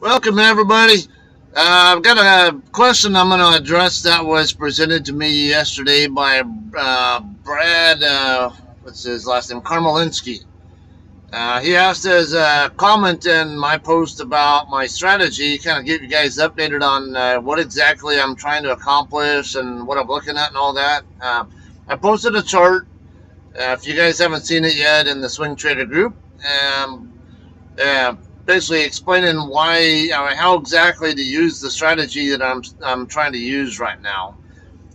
Welcome, everybody. I've got a question I'm going to address that was presented to me yesterday by Brad, what's his last name? Karmalinsky. He asked as a comment in my post about my strategy, kind of get you guys updated on what exactly I'm trying to accomplish and what I'm looking at and all that. I posted a chart. If you guys haven't seen it yet in the Swing Trader group, um, uh, basically explaining why, how exactly to use the strategy that I'm trying to use right now.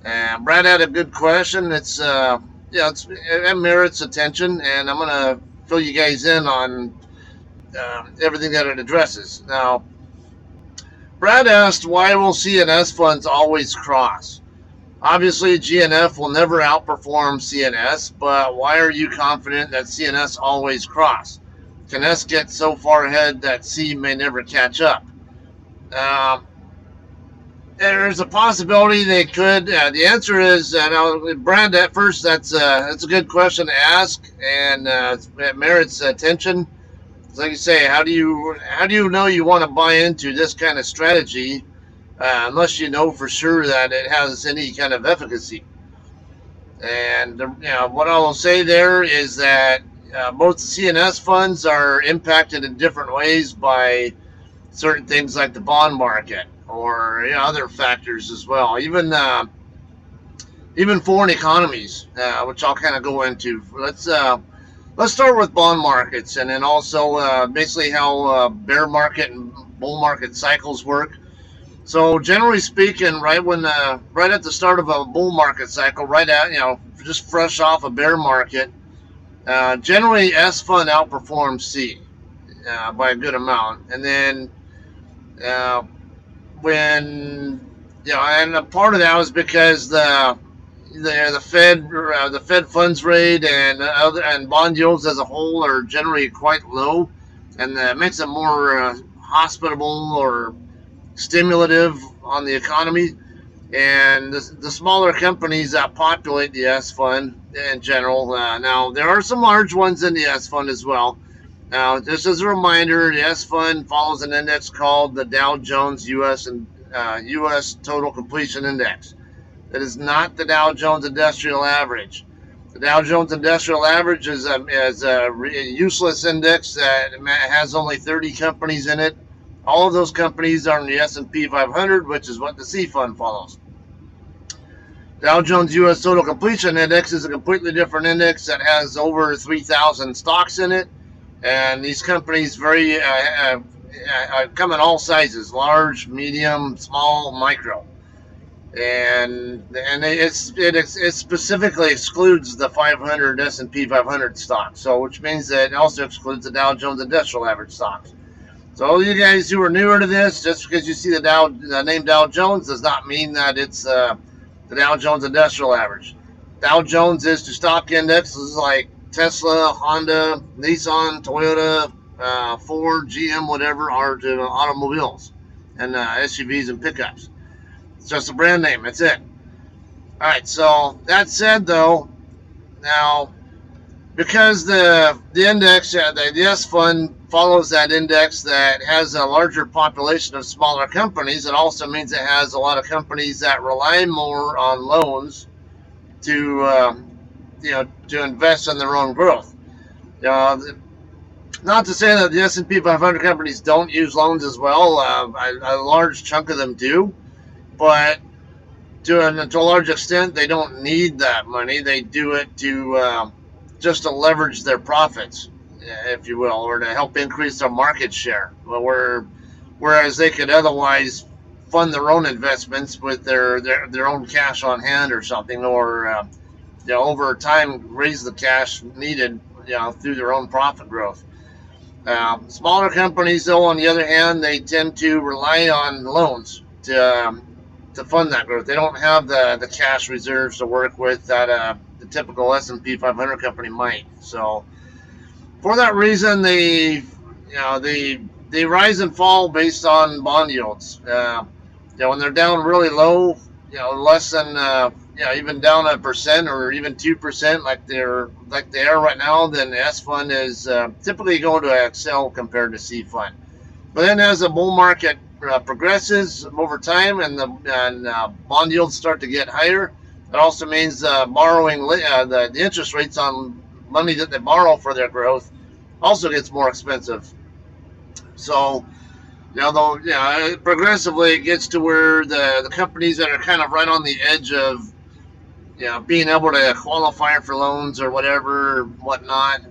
And Brad had a good question. It merits attention, and I'm gonna fill you guys in on everything that it addresses. Now, Brad asked why will CNS funds always cross? Obviously, GNF will never outperform CNS, but why are you confident that CNS always cross? Can S get so far ahead that C may never catch up? Um, there's a possibility they could. The answer is, now, Brad. At first, that's a good question to ask, and it merits attention. It's like you say, how do you know you want to buy into this kind of strategy unless you know for sure that it has any kind of efficacy? And what I will say there is that both CNS funds are impacted in different ways by certain things like the bond market or other factors as well. Even foreign economies, which I'll kind of go into. Let's start with bond markets, and then also basically how bear market and bull market cycles work. So generally speaking, right at the start of a bull market cycle, right at just fresh off a bear market, generally S fund outperforms C by a good amount, and then uh, when and a part of that was because the Fed funds rate and bond yields as a whole are generally quite low, and that makes it more hospitable or stimulative on the economy. And the smaller companies that populate the S fund in general. Now there are some large ones in the S fund as well. Now, just as a reminder, the S fund follows an index called the Dow Jones U.S. Total Completion Index. It is not the Dow Jones Industrial Average. The Dow Jones Industrial Average is a useless index that has only 30 companies in it. All of those companies are in the S&P 500, which is what the C fund follows. Dow Jones U.S. Total Completion Index is a completely different index that has over 3,000 stocks in it, and these companies come in all sizes: large, medium, small, micro. And it specifically excludes the 500 S&P 500 stocks, so which means that it also excludes the Dow Jones Industrial Average stocks. So all you guys who are newer to this, just because you see the name Dow Jones does not mean that it's the Dow Jones Industrial Average. Dow Jones is to stock indexes like Tesla, Honda, Nissan, Toyota, Ford, GM, whatever, are to automobiles and SUVs and pickups. It's just a brand name. That's it. All right. So that said, though, now because the index, the S fund follows that index that has a larger population of smaller companies, it also means it has a lot of companies that rely more on loans to to invest in their own growth. Not to say that the S&P 500 companies don't use loans as well. A large chunk of them do, but to a large extent, they don't need that money. They do it to just to leverage their profits, if you will, or to help increase their market share. Whereas they could otherwise fund their own investments with their own cash on hand or something, or over time raise the cash needed through their own profit growth. Smaller companies, though, on the other hand, they tend to rely on loans to fund that growth. They don't have the cash reserves to work with that the typical S&P 500 company might. So for that reason, they rise and fall based on bond yields. When they're down really low, less than even down 1% or even 2%, like they are right now, then the S fund is typically going to excel compared to C fund. But then as the bull market progresses over time and the bond yields start to get higher, it also means the interest rates on money that they borrow for their growth also gets more expensive. So though, progressively it gets to where the companies that are kind of right on the edge of being able to qualify for loans or whatever, whatnot,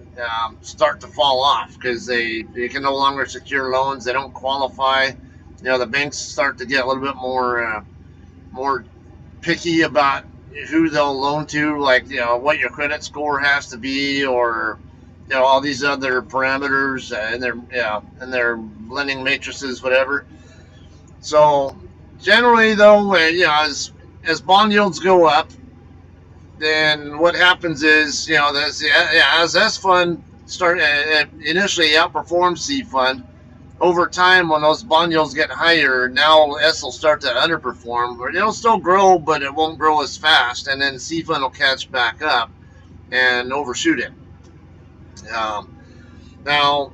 start to fall off because they can no longer secure loans. They don't qualify. The banks start to get a little bit more picky about who they'll loan to, like what your credit score has to be, or all these other parameters and their lending matrices, whatever. So generally, though, as bond yields go up, then what happens is as S fund initially outperforms C fund. Over time, when those bond yields get higher, now S will start to underperform, or it'll still grow, but it won't grow as fast, and then C fund will catch back up and overshoot it. Um, Now,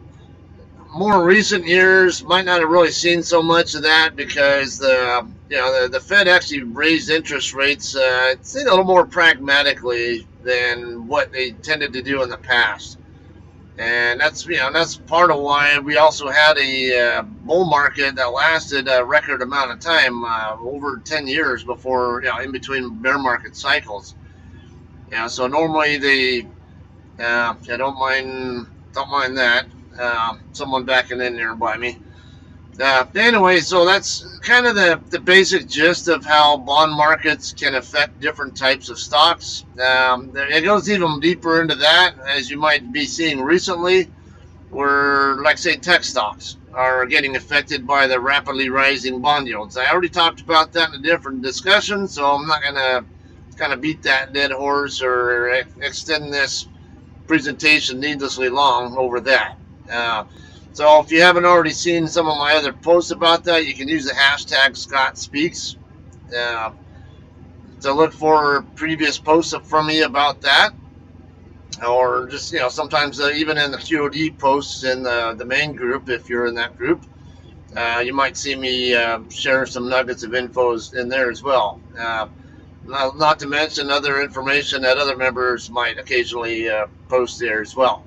more recent years might not have really seen so much of that because the Fed actually raised interest rates a little more pragmatically than what they tended to do in the past. And that's part of why we also had a bull market that lasted a record amount of time, over 10 years before, in between bear market cycles. So normally I don't mind that. Someone backing in there by me. Anyway, so that's kind of the basic gist of how bond markets can affect different types of stocks. It goes even deeper into that, as you might be seeing recently, where, like, say, tech stocks are getting affected by the rapidly rising bond yields. I already talked about that in a different discussion, so I'm not going to kind of beat that dead horse or extend this presentation needlessly long over that. Uh, so if you haven't already seen some of my other posts about that, you can use the hashtag Scott Speaks uh, to look for previous posts from me about that, or just sometimes even in the QOD posts in the main group, if you're in that group, you might see me share some nuggets of infos in there as well. Not to mention other information that other members might occasionally post there as well.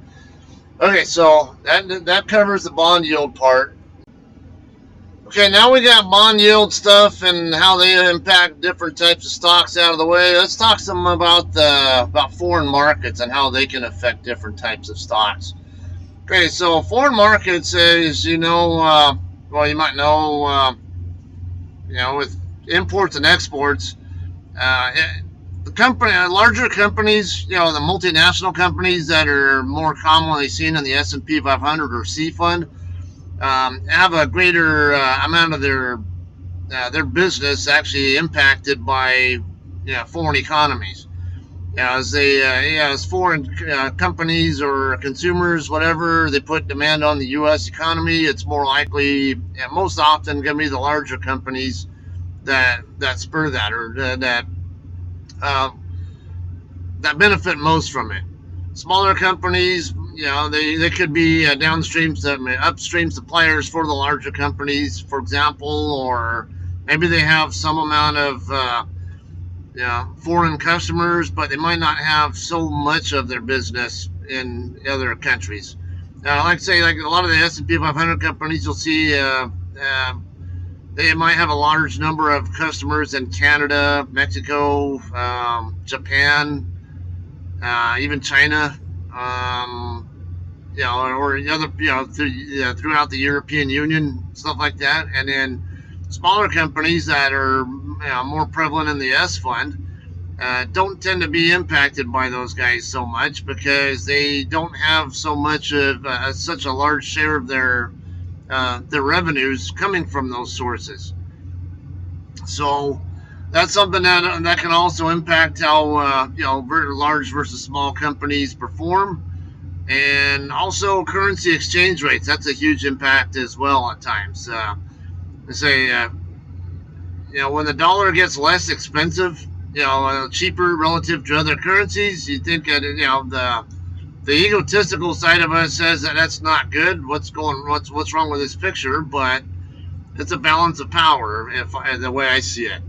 Okay, so that covers the bond yield part. Okay, now we got bond yield stuff and how they impact different types of stocks out of the way. Let's talk some about foreign markets and how they can affect different types of stocks. Okay, so foreign markets, as you might know, with imports and exports, uh, the larger companies, the multinational companies that are more commonly seen in the S&P 500 or C fund, have a greater amount of their business actually impacted by foreign economies. As foreign companies or consumers, whatever, they put demand on the U.S. economy, it's more likely, most often, going to be the larger companies that spur that, or uh, that benefit most from it. Smaller companies, they could be upstream suppliers for the larger companies, for example, or maybe they have some amount of foreign customers, but they might not have so much of their business in other countries. Like say, like a lot of the S&P 500 companies, you'll see they might have a large number of customers in Canada, Mexico, Japan, even China, or other, throughout the European Union, stuff like that. And then smaller companies that are more prevalent in the S fund don't tend to be impacted by those guys so much because they don't have so much of such a large share of their revenues coming from those sources. So that's something that can also impact how very large versus small companies perform, and also currency exchange rates. That's a huge impact as well at times. Say when the dollar gets less expensive, cheaper relative to other currencies, you think that The egotistical side of us says that that's not good. What's wrong with this picture? But it's a balance of power, if the way I see it.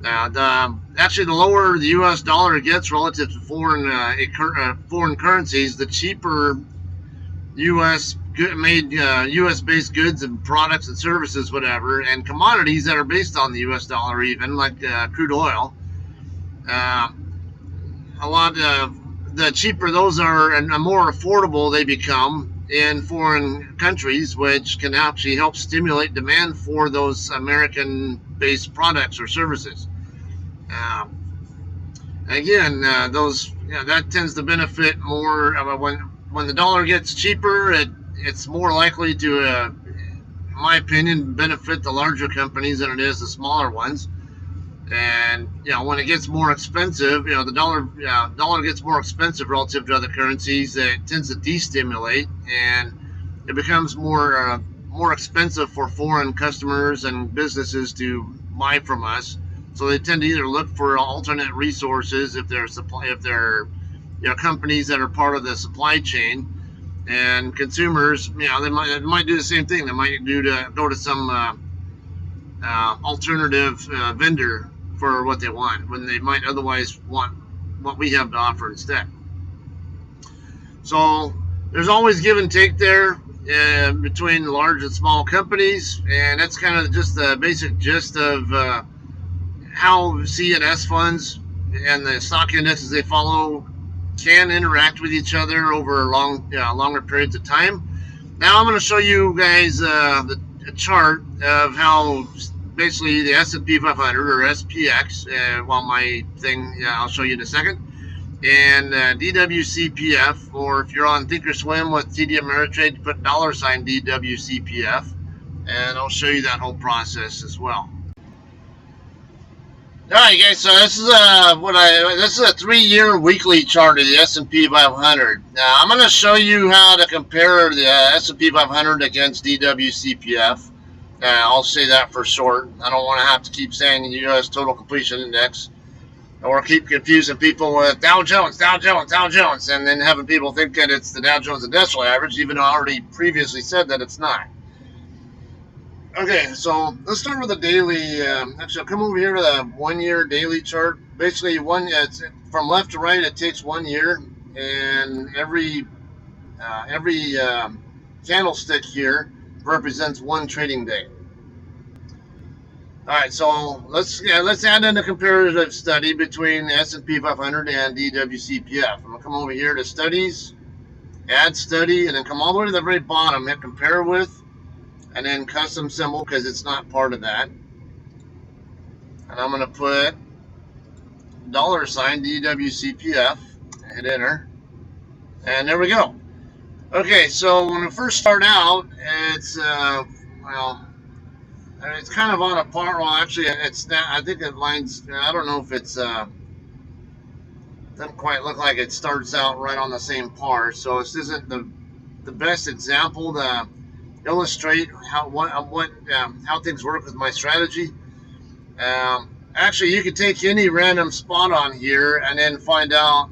Actually, the lower the U.S. dollar gets relative to foreign currencies, the cheaper U.S. made U.S. based goods and products and services, whatever, and commodities that are based on the U.S. dollar, even like crude oil. Uh, a lot the cheaper those are and the more affordable they become in foreign countries, which can actually help stimulate demand for those American-based products or services. Uh, Again, those that tends to benefit more when the dollar gets cheaper. It's more likely to, in my opinion, benefit the larger companies than it is the smaller ones. And when it gets more expensive, the dollar gets more expensive relative to other currencies. It tends to destimulate, and it becomes more expensive for foreign customers and businesses to buy from us. So they tend to either look for alternate resources if they're companies that are part of the supply chain, and consumers, they might do the same thing. They might go to some alternative vendor for what they want when they might otherwise want what we have to offer instead. So there's always give and take there between large and small companies, and that's kind of just the basic gist of how C and S funds and the stock indexes they follow can interact with each other over longer periods of time. Now I'm going to show you guys a chart of how basically the S&P 500 or SPX, my thing, I'll show you in a second, and DWCPF, or if you're on Thinkorswim with TD Ameritrade, put $ DWCPF, and I'll show you that whole process as well. All right, guys. So this is a 3-year weekly chart of the S&P 500. Now I'm going to show you how to compare the S&P 500 against DWCPF. I'll say that for short. I don't want to have to keep saying the U.S. Total Completion Index, or keep confusing people with Dow Jones, Dow Jones, Dow Jones, and then having people think that it's the Dow Jones Industrial Average, even though I already previously said that it's not. Okay, so let's start with the daily. Actually, I'll come over here to the 1-year daily chart. Basically, it's from left to right. It takes 1 year, and every candlestick here represents one trading day. All right, so let's add in a comparative study between the S&P 500 and DWCPF. I'm gonna come over here to Studies, Add Study, and then come all the way to the very bottom. Hit Compare With, and then custom symbol because it's not part of that. And I'm going to put $ DWCPF, hit enter, and there we go. Okay, so when we first start out, it's it's kind of on a par. Well, actually, it's not. I think it lines. I don't know if it's doesn't quite look like it starts out right on the same par. So this isn't the best example to illustrate how things work with my strategy. Actually, you could take any random spot on here and then find out.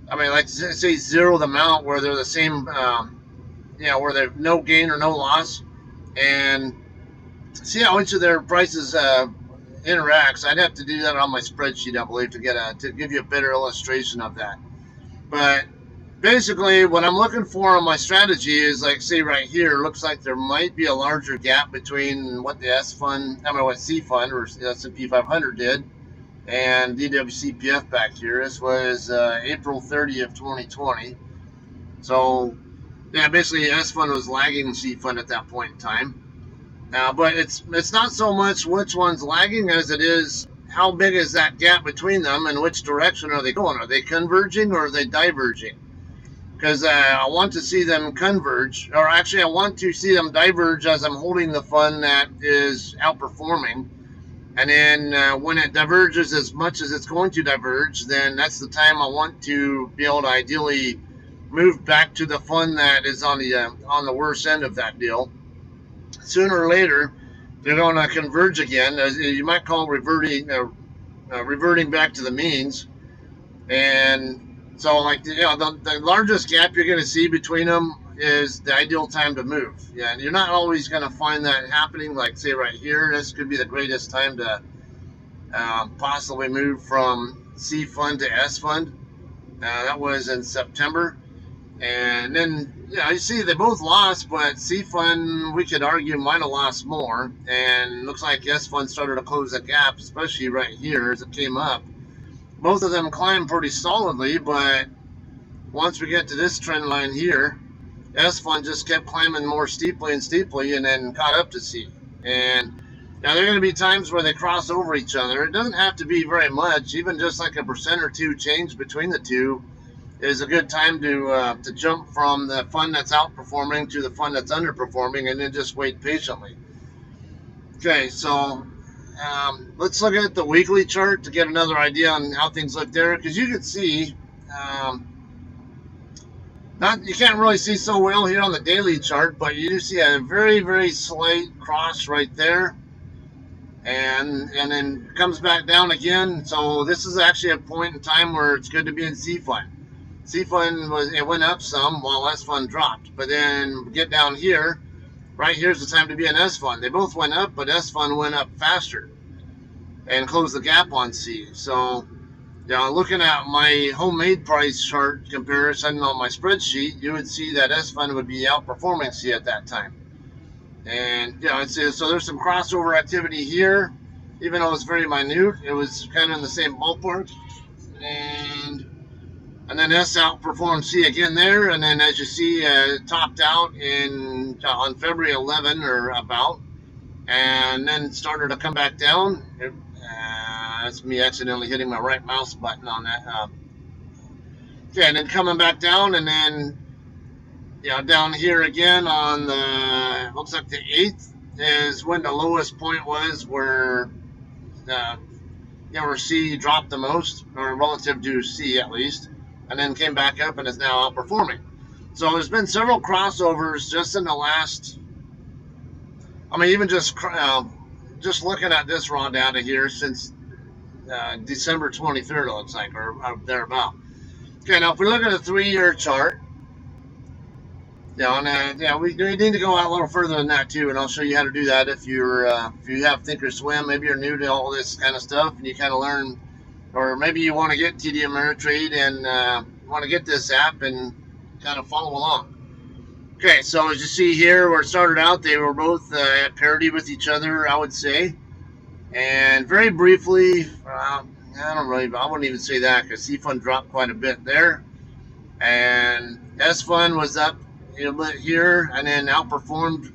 I mean, like say zero the amount where they're the same, where they're no gain or no loss, and see how each of their prices interacts. I'd have to do that on my spreadsheet, I believe, to give you a better illustration of that. But basically, what I'm looking for on my strategy is, like, say right here, looks like there might be a larger gap between what the what C fund or S&P 500 did and DWCPF back here. This was April 30th, 2020. So, yeah, basically S fund was lagging C fund at that point in time. But it's not so much which one's lagging as it is how big is that gap between them and which direction are they going. Are they converging or are they diverging? Because I want to see them converge, or actually I want to see them diverge as I'm holding the fund that is outperforming. And then when it diverges as much as it's going to diverge, then that's the time I want to be able to ideally move back to the fund that is on the worst end of that deal. Sooner or later, they're going to converge again, as you might call reverting back to the means. And So, like, the largest gap you're going to see between them is the ideal time to move. Yeah, and you're not always going to find that happening. Like, say, right here, this could be the greatest time to possibly move from C fund to S fund. That was in September. And then, you see they both lost, but C Fund, we could argue, might have lost more. And looks like S Fund started to close the gap, especially right here as it came up. Both of them climbed pretty solidly, but once we get to this trend line here, S Fund just kept climbing more steeply and steeply and then caught up to C. And now there are going to be times where they cross over each other. It doesn't have to be very much, even just like a percent or two change between the two is a good time to jump from the fund that's outperforming to the fund that's underperforming, and then just wait patiently. Okay, so let's look at the weekly chart to get another idea on how things look there, because you can see, um, not you can't really see so well here on the daily chart, but you do see a very slight cross right there, and then comes back down again. So this is actually a point in time where it's good to be in C fund. C fund it went up some while S fund dropped, but then get down here, right here's the time to be in S fund. They both went up, but S fund went up faster and closed the gap on C. So, looking at my homemade price chart comparison on my spreadsheet, you would see that S fund would be outperforming C at that time. And so there's some crossover activity here, even though it's very minute. It was kind of in the same ballpark, and then S outperformed C again there, and then as you see, topped out in on February 11 or about, and then started to come back down. That's me accidentally hitting my right mouse button on that. Okay, and then coming back down, and then down here again on the looks like the 8th is when the lowest point was uh, where C dropped the most, or relative to C at least, and then came back up and is now outperforming. So there's been several crossovers just in the last. I mean, even just looking at this raw data here since December 23rd, it looks like, or thereabout. Okay, now if we look at a 3-year chart, we need to go out a little further than that too, and I'll show you how to do that if you have Thinkorswim. Maybe you're new to all this kind of stuff, and you kind of learn, or maybe you want to get TD Ameritrade and want to get this app and kind of follow along. Okay, so as you see here, where it started out, they were both at parity with each other, I would say, and very briefly, I wouldn't even say that because C Fund dropped quite a bit there, and S Fund was up a bit here, and then outperformed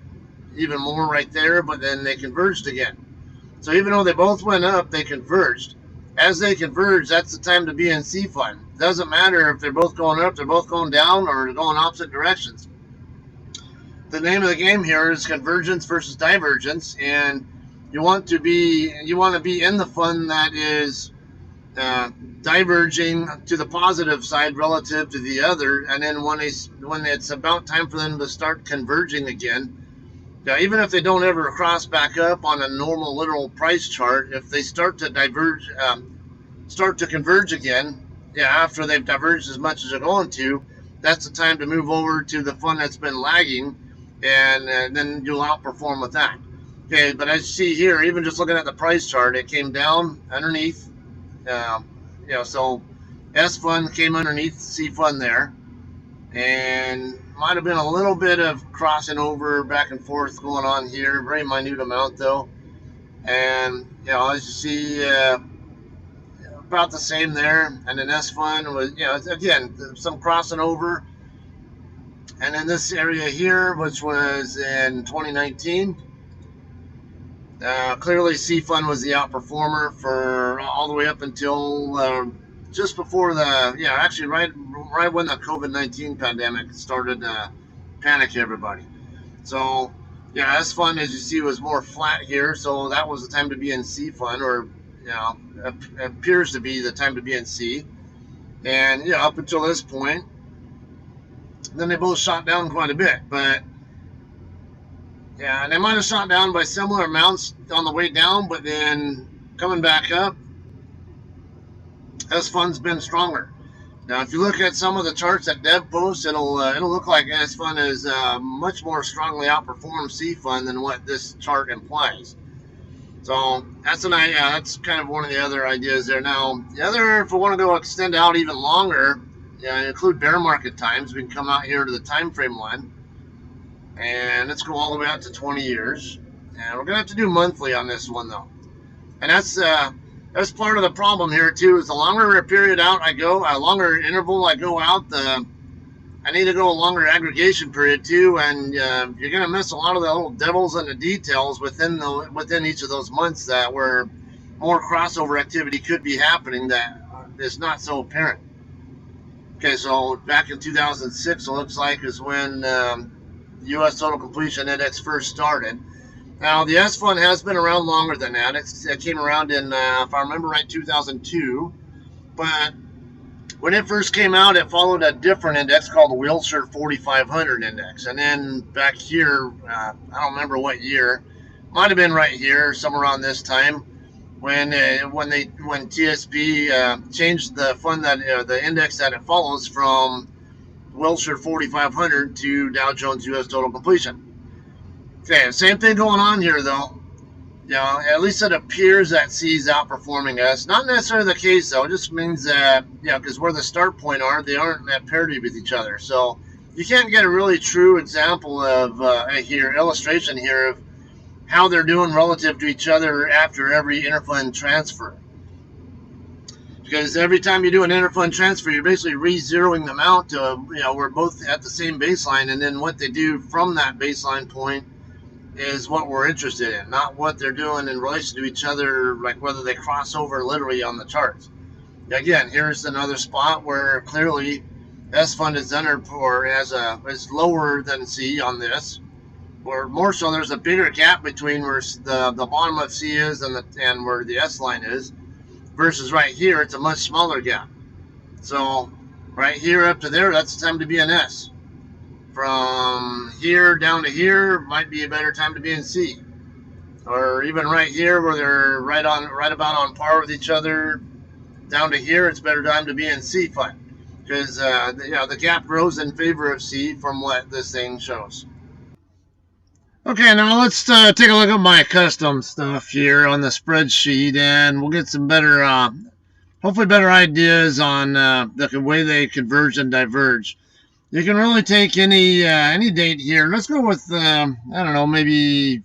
even more right there, but then they converged again. So even though they both went up, they converged. As they converge, that's the time to be in C fund. It doesn't matter if they're both going up, they're both going down, or going opposite directions. The name of the game here is convergence versus divergence, and you want to be in the fund that is uh, diverging to the positive side relative to the other, and then when it's about time for them to start converging again, even if they don't ever cross back up on a normal literal price chart, if they start to start to converge again, after they've diverged as much as they're going to, that's the time to move over to the fund that's been lagging, and then you'll outperform with that. Okay, but as you see here, even just looking at the price chart, it came down underneath. So S fund came underneath C fund there, and might have been a little bit of crossing over back and forth going on here, very minute amount though. And as you see, about the same there. And then S fund was, again, some crossing over. And then this area here, which was in 2019, clearly C fund was the outperformer for all the way up until just before actually right when the COVID-19 pandemic started to panic everybody. So S fund, as you see, was more flat here, so that was the time to be in C fund, or appears to be the time to be in C. And up until this point, then they both shot down quite a bit, but and they might have shot down by similar amounts on the way down, but then coming back up, S fund's been stronger. Now, if you look at some of the charts that Dev posts, it'll look like S Fund is much more strongly outperformed C Fund than what this chart implies. So that's kind of one of the other ideas there. Now, the other, if we want to go extend out even longer, include bear market times, we can come out here to the time frame line, and let's go all the way out to 20 years. And we're gonna have to do monthly on this one though, and that's part of the problem here too. Is the longer a period out I go, a longer interval I go out, the I need to go a longer aggregation period too, and you're going to miss a lot of the little devils and the details within each of those months that where more crossover activity could be happening that is not so apparent. Okay, so back in 2006, it looks like is when U.S. Total Completion Index first started. Now the S Fund has been around longer than that. It came around in, if I remember right, 2002, but when it first came out, it followed a different index called the Wilshire 4500 index. And then back here, I don't remember what year, might have been right here, somewhere around this time, when TSP changed the fund that the index that it follows from Wilshire 4500 to Dow Jones U.S. Total Completion. Okay, same thing going on here though. At least it appears that C is outperforming us. Not necessarily the case, though. It just means that, because where the start point are, they aren't at parity with each other. So you can't get a really true example of illustration here of how they're doing relative to each other after every interfund transfer. Because every time you do an interfund transfer, you're basically re-zeroing them out to, we're both at the same baseline, and then what they do from that baseline point is what we're interested in, not what they're doing in relation to each other, like whether they cross over literally on the charts. Again, here's another spot where clearly S Fund is under or is lower than C on this, or more so there's a bigger gap between where the bottom of C is and where the S line is, versus right here it's a much smaller gap. So right here up to there, that's the time to be in S. From here down to here might be a better time to be in C, or even right here where they're right about on par with each other. Down to here, it's better time to be in C fund because the gap grows in favor of C from what this thing shows. Okay, now let's take a look at my custom stuff here on the spreadsheet, and we'll get some better, hopefully better ideas on the way they converge and diverge. You can really take any date here. Let's go with I don't know, maybe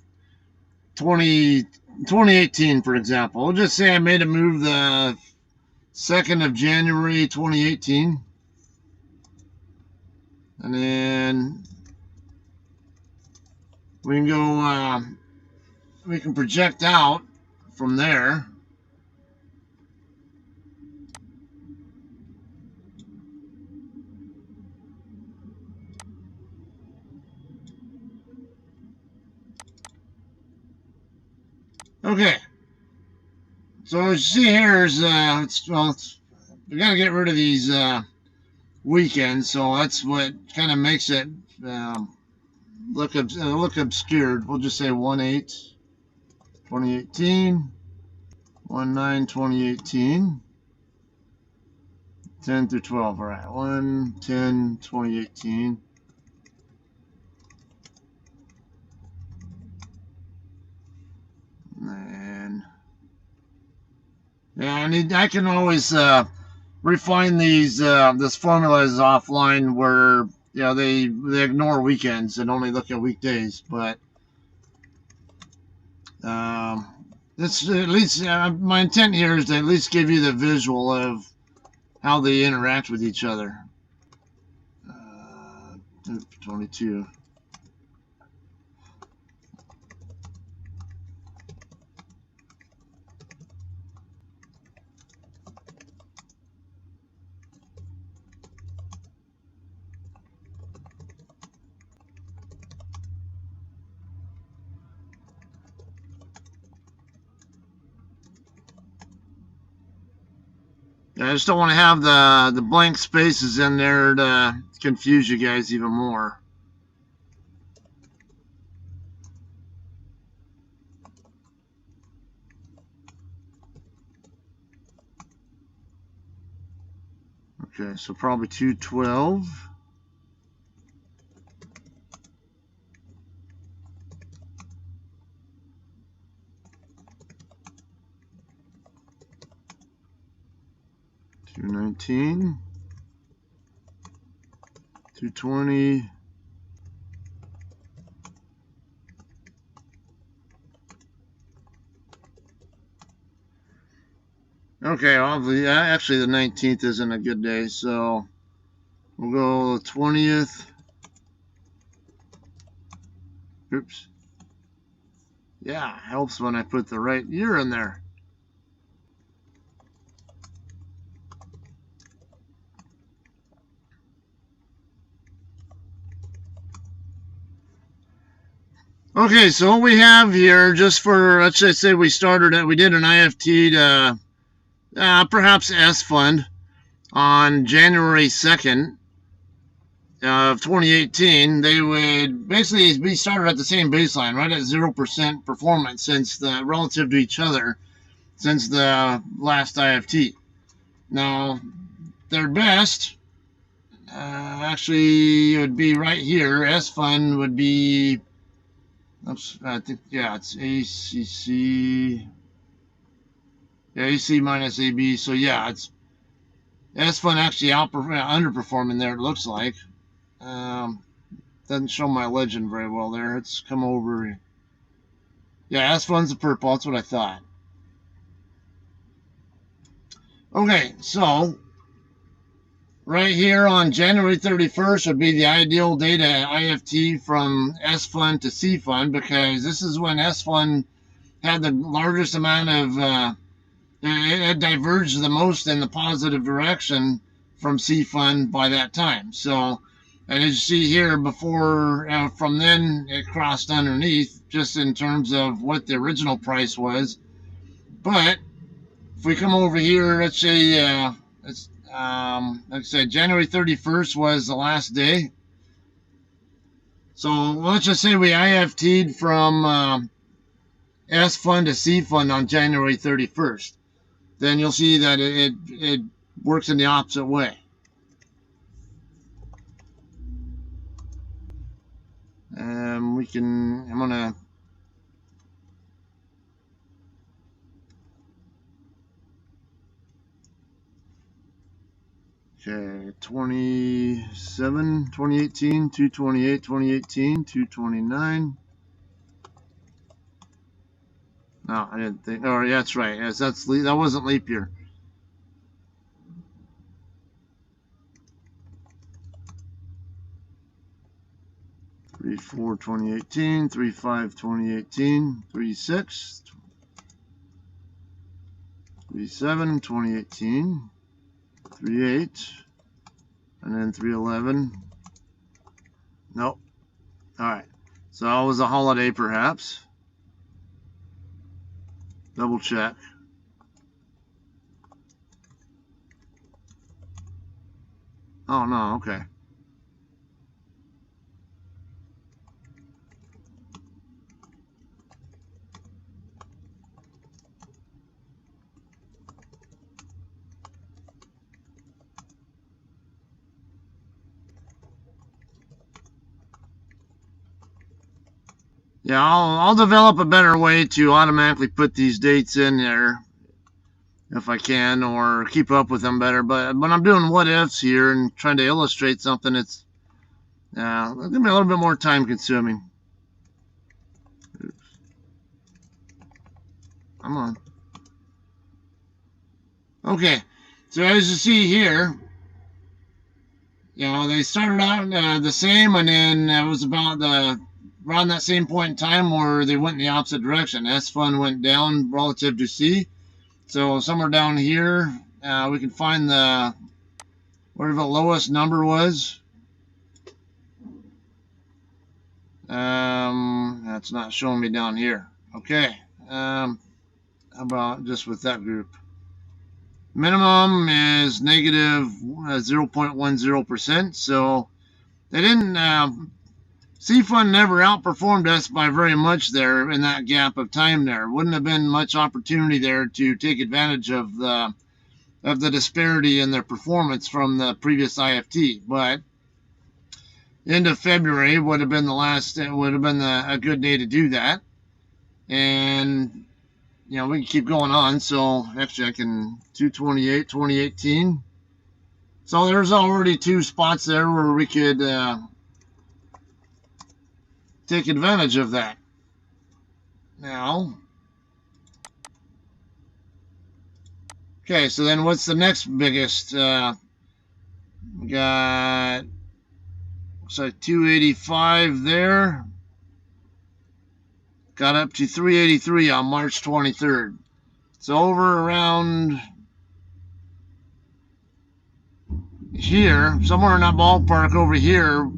2018, for example. We'll just say I made a move the 2nd of January 2018, and then we can go we can project out from there. Okay, so as you see here is we got to get rid of these weekends, so that's what kind of makes it look obscured. We'll just say 1/8 2018, 1/9 2018, 10 through 12. All right, 1/10 2018. And I can always refine this formula is offline where they ignore weekends and only look at weekdays, but this at least my intent here is to at least give you the visual of how they interact with each other. 22. I just don't want to have the blank spaces in there to confuse you guys even more. Okay, so probably 212. $219, $220. Okay, actually the 19th isn't a good day, so we'll go 20th. Oops. Yeah, helps when I put the right year in there. Okay, so what we have here, just for, let's just say we did an IFT to perhaps S Fund on January 2nd of 2018. They would basically be started at the same baseline, right at 0% performance relative to each other since the last IFT. Now, their best actually would be right here. S Fund would be, I think, yeah, it's ACC. Yeah, AC minus AB. So yeah, it's S Fund actually underperforming there. It looks like. Doesn't show my legend very well there. It's come over. Yeah, S Fund's the purple. That's what I thought. Okay, so right here on January 31st would be the ideal day to IFT from S Fund to C Fund, because this is when S Fund had the largest amount of it diverged the most in the positive direction from C Fund by that time. So, and as you see here, from then it crossed underneath just in terms of what the original price was. But if we come over here, let's say, like I said, January 31st was the last day. So let's just say we IFT'd from S Fund to C Fund on January 31st. Then you'll see that it works in the opposite way. I'm gonna, okay, 2018, 228, 2018, 229. No, I didn't think, oh, yeah, that's right. Yes, that wasn't leap year. 3-4, 2018, 3-5, 2018, 3-6, 3-7, 2018, 3-8, and then 3-11. Nope. All right. So it was a holiday, perhaps. Double check. Oh, no, okay. Yeah, I'll develop a better way to automatically put these dates in there if I can, or keep up with them better. But when I'm doing what ifs here and trying to illustrate something, it's going to be a little bit more time consuming. Oops. Come on. Okay, so as you see here, they started out the same, and then it was about around that same point in time where they went in the opposite direction. S Fund went down relative to C. So somewhere down here, we can find where the lowest number was. That's not showing me down here. Okay. How about just with that group? Minimum is negative 0.10%. So they didn't. C Fund never outperformed us by very much there in that gap of time there. Wouldn't have been much opportunity there to take advantage of the of the disparity in their performance from the previous IFT. But end of February would have been the last. It would have been a good day to do that, and we can keep going on. So actually, I can 228, 2018. So there's already two spots there where we could take advantage of that. Now, okay, so then what's the next biggest? We got, looks like 285 there. Got up to 383 on March 23rd. So over around here, somewhere in that ballpark over here,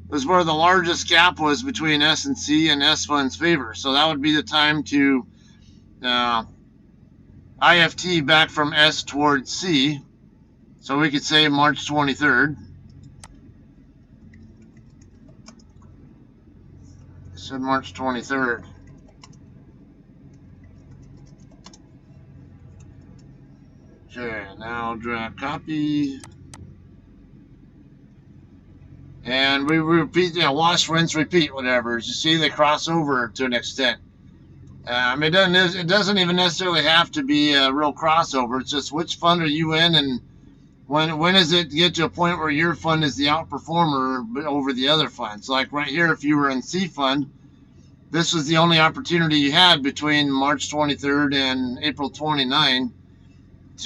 was where the largest gap was between S and C and S funds favor. So that would be the time to IFT back from S towards C. So we could say March 23rd. I said March 23rd. Okay, now drag copy. And we repeat, wash, rinse, repeat, whatever. As you see, they cross over to an extent. It doesn't even necessarily have to be a real crossover. It's just which fund are you in, and when does it get to a point where your fund is the outperformer over the other funds? Like right here, if you were in C fund, this was the only opportunity you had between March 23rd and April 29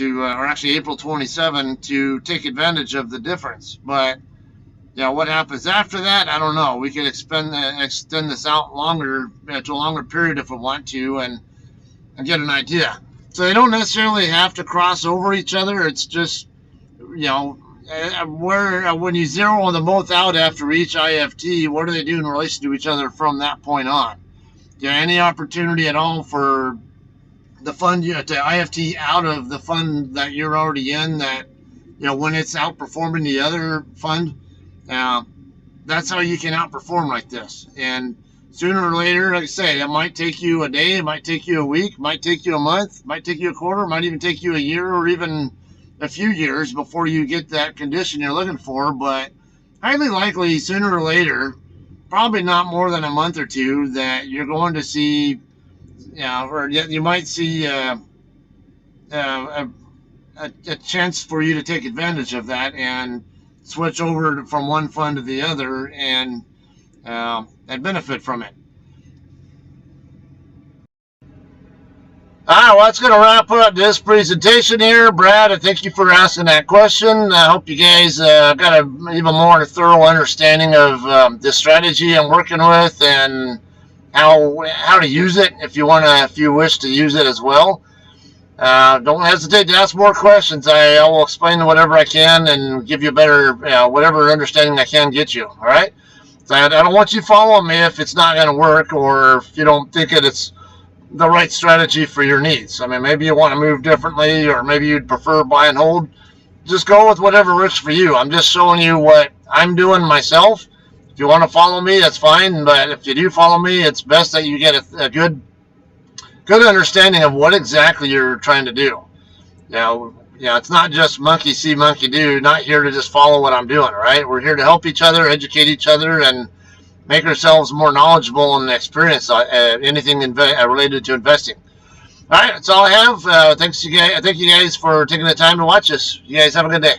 or actually April 27 to take advantage of the difference. But what happens after that, I don't know. We could extend this out longer to a longer period if we want to, and get an idea. So they don't necessarily have to cross over each other. It's just when you zero them both out after each IFT, what do they do in relation to each other from that point on? Any opportunity at all for the fund to IFT out of the fund that you're already in, that when it's outperforming the other fund, that's how you can outperform like this. And sooner or later, like I say, it might take you a day, it might take you a week, it might take you a month, it might take you a quarter, it might even take you a year or even a few years before you get that condition you're looking for. But highly likely, sooner or later, probably not more than a month or two, that you're going to see, or you might see a chance for you to take advantage of that and switch over from one fund to the other and benefit from it. All right, well, that's going to wrap up this presentation here. Brad, I thank you for asking that question. I hope you guys got an even more thorough understanding of this strategy I'm working with and how to use it if you wish to use it as well. Don't hesitate to ask more questions. I will explain whatever I can and give you a better, whatever understanding I can get you. All right. So I don't want you following me if it's not going to work, or if you don't think it's the right strategy for your needs. I mean, maybe you want to move differently, or maybe you'd prefer buy and hold. Just go with whatever works for you. I'm just showing you what I'm doing myself. If you want to follow me, that's fine. But if you do follow me, it's best that you get a good understanding of what exactly you're trying to do. It's not just monkey see, monkey do. Not here to just follow what I'm doing, right? We're here to help each other, educate each other, and make ourselves more knowledgeable and experience anything related to investing. All right, that's all I have. Thank you guys for taking the time to watch this. You guys have a good day.